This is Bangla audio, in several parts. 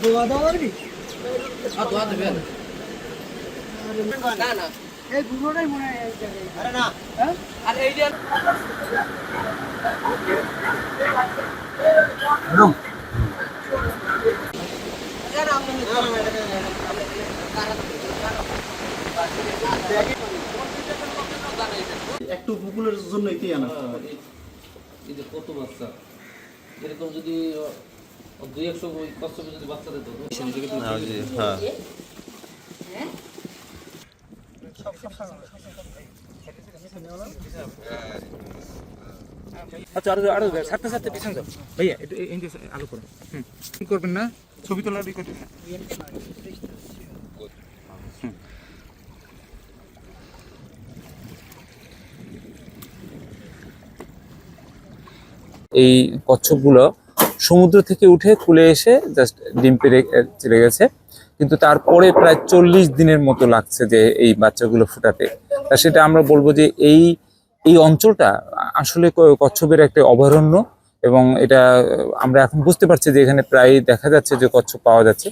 দোয়া দাও আর কি দোয়া দেবে না না এই গুলোটাই মনে হয় এই জায়গায়। আরে না হ্যাঁ আর এই যে একটু উপকূলের জন্য এটাই আনা এই যে কত বাচ্চা এরকম যদি 200 কচ্ছপে যদি বাচ্চা দিত হ্যাঁ আচ্ছা আরো সাথে সাথে পিছন যাও ভাইয়া একটু এই যে আলো করুন কি করবেন না ছবি তোলার ই করবেন না এই কচ্ছপগুলো সমুদ্র থেকে উঠে কুলে এসে জাস্ট ডিম পেড়ে চলে গেছে, কিন্তু তারপরে প্রায় 40 দিনের মতো লাগছে যে এই বাচ্চাগুলো ফুটাতে। তা সেটা আমরা বলবো যে এই অঞ্চলটা আসলে কচ্ছপের একটা অভয়ারণ্য, এবং এটা আমরা এখন বুঝতে পারছি যে এখানে প্রায় দেখা যাচ্ছে যে কচ্ছপ পাওয়া যাচ্ছে।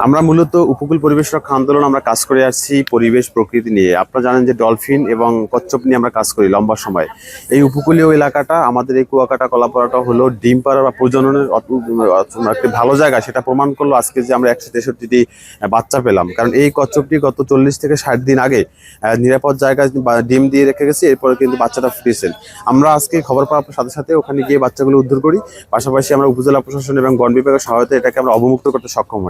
আমরা মূলত উপকূল পরিবেশ রক্ষা আন্দোলন আমরা কাজ করে আসছি পরিবেশ প্রকৃতি নিয়ে। আপনারা জানেন যে ডলফিন এবং কচ্ছপ নিয়ে আমরা কাজ করি লম্বা সময়। এই উপকূলীয় এলাকাটা আমাদের এই কুয়াকাটা কলাপাড়াটা হলো ডিম পাড়া বা প্রজননের একটি ভালো জায়গা, সেটা প্রমাণ করলো আজকে যে আমরা 163টি বাচ্চা পেলাম। কারণ এই কচ্ছপটি গত 40 থেকে 60 দিন আগে নিরাপদ জায়গায় ডিম দিয়ে রেখে গেছে, এরপরে কিন্তু বাচ্চাটা ফুটেছেন। আমরা আজকে খবর পাওয়ার সাথে সাথে ওখানে গিয়ে বাচ্চাগুলো উদ্ধার করি, পাশাপাশি আমরা উপজেলা প্রশাসন এবং বন বিভাগের সহায়তায় এটাকে আমরা অবমুক্ত করতে সক্ষম হই।